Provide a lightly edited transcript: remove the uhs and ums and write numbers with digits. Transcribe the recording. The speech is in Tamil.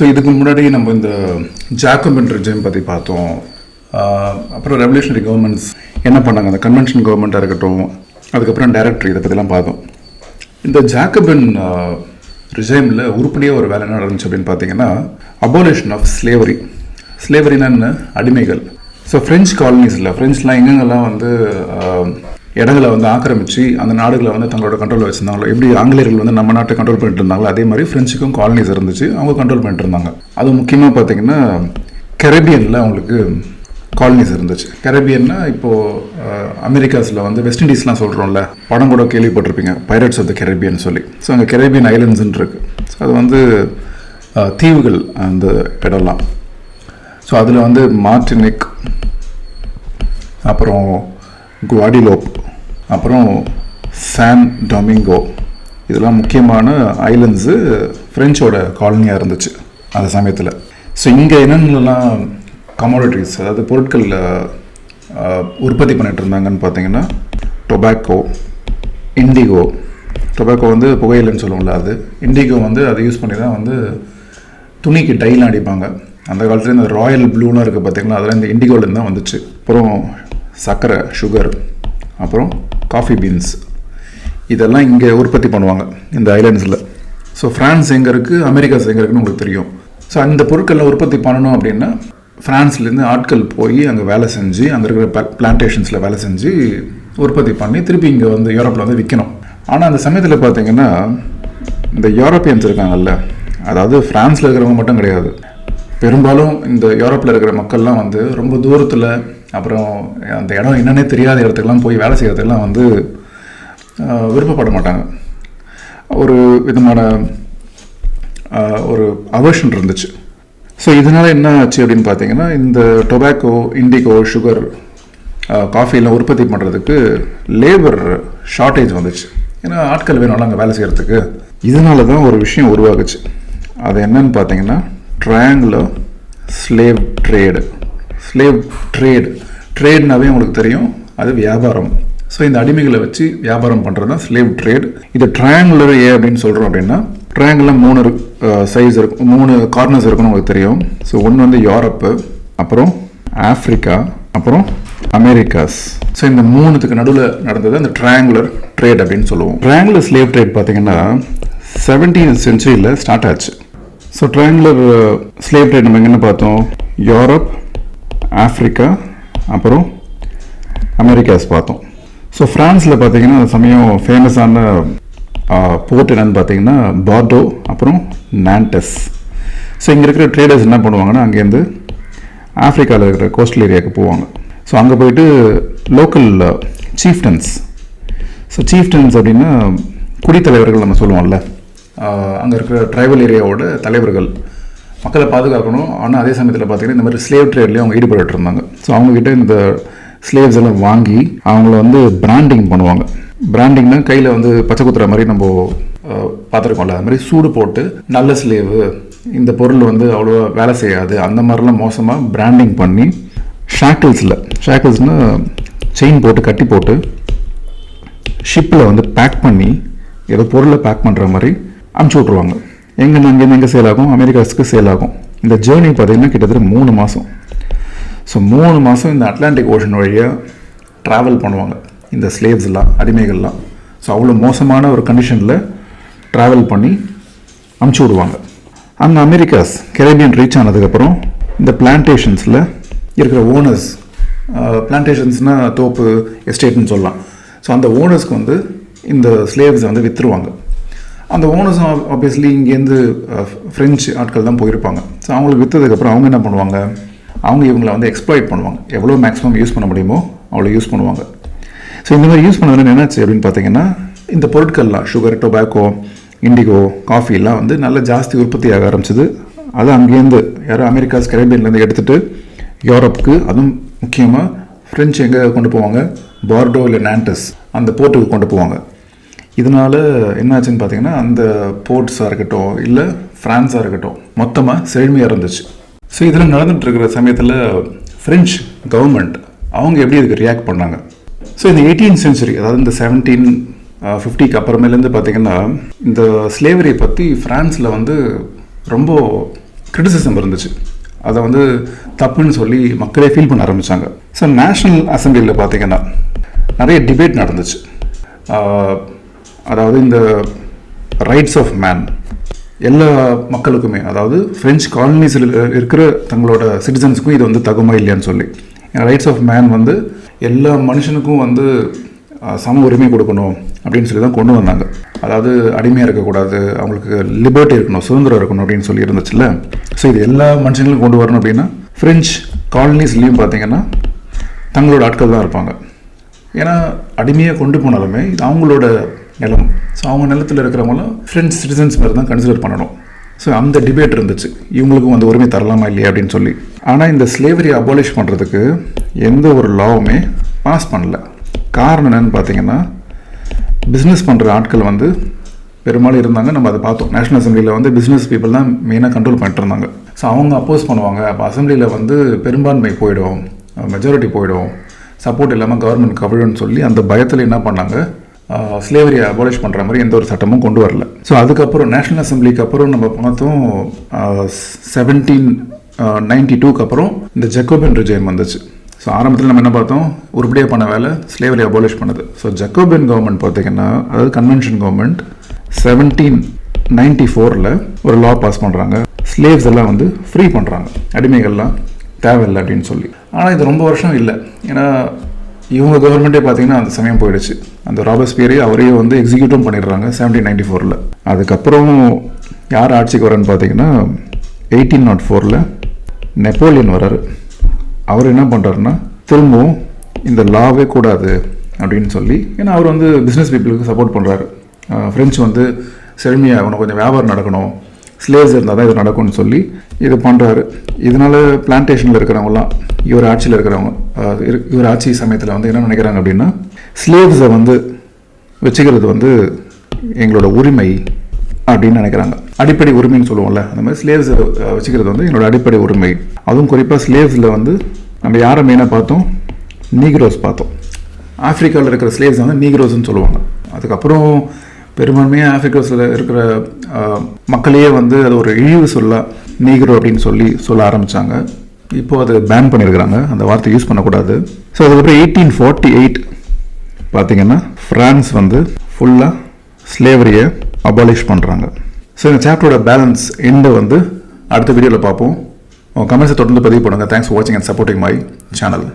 ஸோ இதுக்கு முன்னாடி நம்ம இந்த ஜாக்கோபின் ரெஜிம் பற்றி பார்த்தோம். அப்புறம் ரெவல்யூஷனரி கவர்மெண்ட்ஸ் என்ன பண்ணாங்க, அந்த கன்வென்ஷன் கவர்மெண்ட்டாக இருக்கட்டும், அதுக்கப்புறம் டைரக்டரி, இதை பற்றிலாம் பார்த்தோம். இந்த ஜாக்கோபின் ரிஜைமில் உருப்படியாக ஒரு வேலை என்ன நடந்துச்சு அப்படின்னு பார்த்தீங்கன்னா, அபாலிஷன் ஆஃப் ஸ்லேவரி. ஸ்லேவரினா என்ன? அடிமைகள். ஸோ ஃப்ரெஞ்ச் காலனிஸில் ஃப்ரெஞ்ச்லாம் எங்கெங்கெல்லாம் வந்து இடங்களை வந்து ஆக்கிரமித்து அந்த நாடுகளை வந்து தங்களோட கண்ட்ரோல் வச்சுருந்தாங்களோ, எப்படி ஆங்கிலேயர்கள் வந்து நம்ம நாட்டை கண்ட்ரோல் பண்ணிட்டு இருந்தாங்களோ அதே மாதிரி ஃப்ரெஞ்சுக்கும் காலனிஸ் இருந்துச்சு, அவங்க கண்ட்ரோல் பண்ணிட்டு இருந்தாங்க. அது முக்கியமாக பார்த்தீங்கன்னா கரேபியனில் அவங்களுக்கு காலனிஸ் இருந்துச்சு. கரேபியன்னா இப்போது அமெரிக்காஸில் வந்து வெஸ்ட் இண்டீஸ்லாம் சொல்கிறோம்ல, படம் கூட கேள்விப்பட்டிருப்பீங்க, பைரட்ஸ் ஆஃப் த கரேபியன் சொல்லி. ஸோ அங்கே கரேபியன் ஐலண்ட்ஸ்ன்னு இருக்குது. ஸோ அது வந்து தீவுகள் அந்த இடம்லாம். ஸோ அதில் வந்து மார்டினிக், அப்புறம் குவாடிலோப், அப்புறம் சான் டொமிங்கோ, இதெல்லாம் முக்கியமான ஐலண்ட்ஸு ஃப்ரெஞ்சோட காலனியாக இருந்துச்சு அந்த சமயத்தில். ஸோ இங்கே என்னென்னலாம் கமோடிட்டிஸ், அதாவது பொருட்கள் உற்பத்தி பண்ணிட்டு இருந்தாங்கன்னு பார்த்தீங்கன்னா, டொபாக்கோ, இண்டிகோ. டொபாக்கோ வந்து புகையிலைன்னு சொல்லுவோம்ல, அது. இண்டிகோ வந்து அதை யூஸ் பண்ணி தான் வந்து துணிக்கு டைலாம் அடிப்பாங்க. அந்த காலத்துல இந்த ராயல் ப்ளூலாம் இருக்குது பார்த்தீங்களா, அதெல்லாம் இந்த இண்டிகோலேருந்து தான் வந்துச்சு. அப்புறம் சர்க்கரை, சுகர், அப்புறம் காஃபி பீன்ஸ், இதெல்லாம் இங்கே உற்பத்தி பண்ணுவாங்க இந்த ஐலண்ட்ஸில். ஸோ ஃப்ரான்ஸ் எங்கே இருக்குது, அமெரிக்காஸ் எங்கே இருக்குன்னு உங்களுக்கு தெரியும். ஸோ அந்த பொருட்கள்லாம் உற்பத்தி பண்ணணும் அப்படின்னா ஃப்ரான்ஸ்லேருந்து ஆட்கள் போய் அங்கே வேலை செஞ்சு, அங்கே இருக்கிற பிளான்டேஷன்ஸில் வேலை செஞ்சு உற்பத்தி பண்ணி திருப்பி இங்கே வந்து யூரோப்பில் வந்து விற்கணும். ஆனால் அந்த சமயத்தில் பார்த்தீங்கன்னா இந்த யூரோப்பியன்ஸ் இருக்காங்கல்ல, அதாவது ஃப்ரான்ஸில் இருக்கிறவங்க மட்டும் கிடையாது, பெரும்பாலும் இந்த யூரோப்பில் இருக்கிற மக்கள்லாம் வந்து ரொம்ப தூரத்தில், அப்புறம் அந்த இடம் என்னன்னே தெரியாத இடத்துக்கெல்லாம் போய் வேலை செய்கிறதுக்கெல்லாம் வந்து விருப்பப்பட மாட்டாங்க. ஒரு விதமான ஒரு அவர்ஷன் இருந்துச்சு. ஸோ இதனால் என்ன ஆச்சு அப்படின்னு பார்த்தீங்கன்னா, இந்த டொபாக்கோ, இண்டிகோ, சுகர், காஃபியெல்லாம் உற்பத்தி பண்ணுறதுக்கு லேபர் ஷார்ட்டேஜ் வந்துச்சு. ஏன்னா ஆட்கள் வேணும்ல அங்கே வேலை செய்கிறதுக்கு. இதனால தான் ஒரு விஷயம் உருவாகுச்சு. அது என்னன்னு பார்த்தீங்கன்னா, ட்ரையாங்குலர் ஸ்லேவ் ட்ரேடு. ஸ்லேவ் ட்ரேட்னாவே உங்களுக்கு தெரியும், அது வியாபாரம். ஸோ இந்த அடிமைகளை வச்சு வியாபாரம் பண்ணுறது தான் ஸ்லேவ் ட்ரேட். இது ட்ரையாங்குலர் அப்படின்னு சொல்கிறோம் அப்படின்னா, ட்ரையாங்குலர் 3 சைஸ் இருக்கும், 3 கார்னர்ஸ் இருக்குன்னு உங்களுக்கு தெரியும். ஸோ ஒன்று வந்து யூரோப்பு, அப்புறம் ஆஃப்ரிக்கா, அப்புறம் அமெரிக்காஸ். ஸோ இந்த 3த்துக்கு நடுவில் நடந்தது அந்த ட்ரையாங்குலர் ட்ரேட் அப்படின்னு சொல்லுவோம். ட்ரையாங்குலர் ஸ்லேவ் ட்ரேட் பார்த்தீங்கன்னா 17th centuryயில் ஸ்டார்ட் ஆச்சு. ஸோ ட்ரையாங்குலர் ஸ்லேவ் ட்ரேட் நம்ம எங்கன்னு பார்த்தோம், யூரோப், ஆஃப்ரிக்கா, அப்புறம் அமெரிக்காஸ் பார்த்தோம். ஸோ ஃப்ரான்ஸில் பார்த்தீங்கன்னா அந்த சமயம் ஃபேமஸான போர்ட் என்னன்னு பார்த்தீங்கன்னா பார்டோ, அப்புறம் நான்டஸ். ஸோ இங்கே இருக்கிற ட்ரேடர்ஸ் என்ன பண்ணுவாங்கன்னா, அங்கேருந்து ஆஃப்ரிக்காவில் இருக்கிற கோஸ்டல் ஏரியாவுக்கு போவாங்க. ஸோ அங்கே போயிட்டு லோக்கல் சீஃப்டன்ஸ். ஸோ சீஃப்டன்ஸ் அப்படின்னா குடித்தலைவர்கள் நம்ம சொல்லுவோம்ல, அங்கே இருக்கிற ட்ரைபல் ஏரியாவோட தலைவர்கள். மக்களை பாதுகாக்கணும், ஆனால் அதே சமயத்தில் பார்த்தீங்கன்னா இந்த மாதிரி ஸ்லேவ் ட்ரேட்லேயும் அவங்க ஈடுபட்டு இருந்தாங்க. ஸோ அவங்கக்கிட்ட இந்த ஸ்லேவ்ஸ் எல்லாம் வாங்கி அவங்கள வந்து பிராண்டிங் பண்ணுவாங்க. பிராண்டிங்னா கையில் வந்து பச்சை குத்துற மாதிரி நம்ம பார்த்துருக்கோம்ல, அது மாதிரி சூடு போட்டு நல்ல ஸ்லேவு, இந்த பொருள் வந்து அவ்வளோ வேலை செய்யாது, அந்த மாதிரிலாம் மோசமாக பிராண்டிங் பண்ணி ஷாக்கிள்ஸ்னால் செயின் போட்டு கட்டி போட்டு ஷிப்பில் வந்து பேக் பண்ணி ஏதோ பொருளை பேக் பண்ணுற மாதிரி அமுச்சு விட்ருவாங்க. அங்கேருந்து எங்கே சேல் ஆகும், அமெரிக்காஸுக்கு சேல் ஆகும். இந்த ஜேர்னி பார்த்திங்கன்னா கிட்டத்தட்ட 3 மாதம். ஸோ 3 மாதம் இந்த அட்லாண்டிக் ஓஷன் வழியாக ட்ராவல் பண்ணுவாங்க இந்த ஸ்லேவ்ஸ்லாம், அடிமைகள்லாம். ஸோ அவ்வளோ மோசமான ஒரு கண்டிஷனில் ட்ராவல் பண்ணி அமுச்சு விடுவாங்க. அங்கே அமெரிக்காஸ் கரேபியன் ரீச் ஆனதுக்கப்புறம் இந்த பிளான்டேஷன்ஸில் இருக்கிற ஓனர்ஸ், பிளான்டேஷன்ஸ்னால் தோப்பு, எஸ்டேட்னு சொல்லலாம். ஸோ அந்த ஓனர்ஸ்க்கு வந்து இந்த ஸ்லேவ்ஸை வந்து விற்றுருவாங்க. அந்த ஓனர்ஸும் ஆப்வியஸ்லி இங்கேருந்து ஃப்ரெஞ்சு ஆட்கள் தான் போயிருப்பாங்க. ஸோ அவங்களுக்கு விற்றதுக்கப்புறம் அவங்க என்ன பண்ணுவாங்க, அவங்க இவங்களை வந்து எக்ஸ்ப்ளாய்ட் பண்ணுவாங்க. எவ்வளோ மேக்ஸிமம் யூஸ் பண்ண முடியுமோ அவ்வளோ யூஸ் பண்ணுவாங்க. ஸோ இந்த மாதிரி யூஸ் பண்ணதுல என்னாச்சு அப்படின்னு பார்த்தீங்கன்னா, இந்த பொருட்கள்லாம் சுகர், டொபாக்கோ, இண்டிகோ, காஃபிலாம் வந்து நல்லா ஜாஸ்தி உற்பத்தி ஆக ஆரம்பிச்சிது. அது அங்கேருந்து யாரும் அமெரிக்காஸ் கரேபியன்லேருந்து எடுத்துகிட்டு யூரோப்புக்கு, அதுவும் முக்கியமாக ஃப்ரெஞ்சு எங்கே கொண்டு போவாங்க, பார்டோ இல்லை நான்டஸ் அந்த போர்ட்டுக்கு கொண்டு போவாங்க. இதனால் என்னாச்சுன்னு பார்த்தீங்கன்னா, அந்த போர்ட்ஸாக இருக்கட்டும் இல்லை ஃப்ரான்ஸாக இருக்கட்டும் மொத்தமாக செழுமையாக இருந்துச்சு. ஸோ இதெல்லாம் நடந்துகிட்டு இருக்கிற சமயத்தில் ஃப்ரெஞ்ச் கவர்மெண்ட் அவங்க எப்படி இதுக்கு ரியாக்ட் பண்ணாங்க. ஸோ இந்த 18th century, அதாவது இந்த 1750க்கு அப்புறமேலேருந்து பார்த்திங்கன்னா இந்த ஸ்லேவரியை பற்றி ஃப்ரான்ஸில் வந்து ரொம்ப கிரிட்டிசிசம் இருந்துச்சு. அதை வந்து தப்புன்னு சொல்லி மக்களே ஃபீல் பண்ண ஆரம்பித்தாங்க. ஸோ நேஷ்னல் அசம்பிளியில் பார்த்திங்கன்னா நிறைய டிபேட் நடந்துச்சு. அதாவது இந்த ரைட்ஸ் ஆஃப் மேன் எல்லா மக்களுக்குமே, அதாவது ஃப்ரெஞ்ச் காலனிஸில் இருக்கிற தங்களோட சிட்டிசன்ஸுக்கும் இது வந்து தகுமா இல்லையான்னு சொல்லி, ரைட்ஸ் ஆஃப் மேன் வந்து எல்லா மனுஷனுக்கும் வந்து சம உரிமை கொடுக்கணும் அப்படின்னு சொல்லி தான் கொண்டு வந்தாங்க. அதாவது அடிமையாக இருக்கக்கூடாது, அவங்களுக்கு லிபர்ட்டி இருக்கணும், சுதந்திரம் இருக்கணும் அப்படின்னு சொல்லி இருந்துச்சுல்ல. ஸோ இது எல்லா மனுஷங்களுக்கும் கொண்டு வரணும் அப்படின்னா ஃப்ரெஞ்ச் காலனிஸ்லேயும் பார்த்தீங்கன்னா தங்களோட ஆட்கள் தான் இருப்பாங்க. ஏன்னா அடிமையாக கொண்டு போனாலுமே இது அவங்களோட நிலம். ஸோ அவங்க நிலத்தில் இருக்கிறவங்களும் ஃப்ரெஞ்ச் சிட்டிசன்ஸ் மாதிரி தான் கன்சிடர் பண்ணணும். ஸோ அந்த டிபேட் இருந்துச்சு, இவங்களுக்கும் அந்த உரிமை தரலாமா இல்லையா அப்படின்னு சொல்லி. ஆனால் இந்த ஸ்லேவரி அபாலிஷ் பண்ணுறதுக்கு எந்த ஒரு லாவுமே பாஸ் பண்ணல. காரணம் என்னன்னு பார்த்தீங்கன்னா, பிஸ்னஸ் பண்ணுற ஆட்கள் வந்து பெரும்பாலும் இருந்தாங்க. நம்ம அதை பார்த்தோம். நேஷனல் அசம்பிளியில் வந்து பிஸ்னஸ் பீப்புள் தான் மெயினாக கண்ட்ரோல் பண்ணிட்டு இருந்தாங்க. ஸோ அவங்க அப்போஸ் பண்ணுவாங்க. அப்போ அசம்பிளியில் வந்து பெரும்பான்மை போயிடும், மெஜாரிட்டி போயிடும், சப்போர்ட் இல்லாமல் கவர்மெண்ட் கவிழுன்னு சொல்லி அந்த பயத்தில் என்ன பண்ணாங்க, ஸ்லேவரியை அபாலிஷ் பண்ணுற மாதிரி எந்த ஒரு சட்டமும் கொண்டு வரல. ஸோ அதுக்கப்புறம் நேஷனல் அசம்பிளிக்கு அப்புறம் நம்ம பார்த்தோம் 1792 அப்புறம் இந்த ஜக்கோபின் ரிஜைம் வந்துச்சு. ஸோ ஆரம்பத்தில் நம்ம என்ன பார்த்தோம், உருப்படியாக பண்ண வேலை ஸ்லேவரி அபாலிஷ் பண்ணுது. ஸோ ஜக்கோபின் கவர்மெண்ட் பார்த்தீங்கன்னா, அதாவது கன்வென்ஷன் கவர்மெண்ட் 1794 ஒரு லா பாஸ் பண்ணுறாங்க. ஸ்லேவ்ஸ் எல்லாம் வந்து ஃப்ரீ பண்ணுறாங்க, அடிமைகள்லாம் தேவையில்லை அப்படின்னு சொல்லி. ஆனால் இது ரொம்ப வருஷம் இல்லை. ஏன்னா இவங்க கவர்மெண்ட்டே பார்த்தீங்கன்னா அந்த சமயம் போயிடுச்சு. அந்த ராபஸ்பியரே அவரையே வந்து எக்ஸிக்யூட்டும் பண்ணிடுறாங்க 1794. அதுக்கப்புறம் யார் ஆட்சிக்கு வரன்னு பார்த்தீங்கன்னா 1804 நெப்போலியன் வர்றாரு. அவர் என்ன பண்ணுறாருன்னா, திரும்பவும் இந்த லாவே கூடாது அப்படின்னு சொல்லி, ஏன்னா அவர் வந்து பிஸ்னஸ் பீப்புளுக்கு சப்போர்ட் பண்ணுறாரு. ஃப்ரெஞ்சு வந்து செழுமையாக அவனை கொஞ்சம் வியாபாரம் நடக்கணும், ஸ்லேவ்ஸ் இருந்தால் தான் இது நடக்கும்னு சொல்லி இது பண்ணுறாரு. இதனால் பிளான்டேஷனில் இருக்கிறவங்களாம், இவர் ஆட்சியில் இருக்கிறவங்க, இவர் ஆட்சி சமயத்தில் வந்து என்ன நினைக்கிறாங்க அப்படின்னா, ஸ்லேவ்ஸை வந்து வச்சுக்கிறது வந்து எங்களோட உரிமை அப்படின்னு நினைக்கிறாங்க. அடிப்படை உரிமைன்னு சொல்லுவோம்ல, அந்த மாதிரி ஸ்லேவ்ஸை வச்சுக்கிறது வந்து எங்களோட அடிப்படை உரிமை. அதுவும் குறிப்பாக ஸ்லேவ்ஸில் வந்து நம்ம யாரை மெயினாக பார்த்தோம், நீக்ரோஸ் பார்த்தோம். ஆஃப்ரிக்காவில் இருக்கிற ஸ்லேவ்ஸ் வந்து நீக்ரோஸ்ன்னு சொல்லுவாங்க. அதுக்கப்புறம் பெரும்பான்மையாக ஆஃப்ரிக்காஸில் இருக்கிற மக்களையே வந்து அது ஒரு இழிவு சொல்ல நீக்ரோ அப்படின்னு சொல்ல ஆரம்பித்தாங்க. இப்போது அது பேன் பண்ணியிருக்கிறாங்க, அந்த வார்த்தை யூஸ் பண்ணக்கூடாது. ஸோ அதுக்கப்புறம் 1848 பார்த்திங்கன்னா ஃப்ரான்ஸ் வந்து ஃபுல்லாக ஸ்லேவரியை அபாலிஷ் பண்ணுறாங்க. ஸோ இந்த சாப்டரோட பேலன்ஸ் எண்டை வந்து அடுத்த வீடியோவில் பார்ப்போம். கமெண்ட்ஸை தொடர்ந்து பதிவு பண்ணுங்கள். தேங்க்ஸ் ஃபார் வாட்சிங் அண்ட் சப்போர்ட்டிங் மை சேனல்.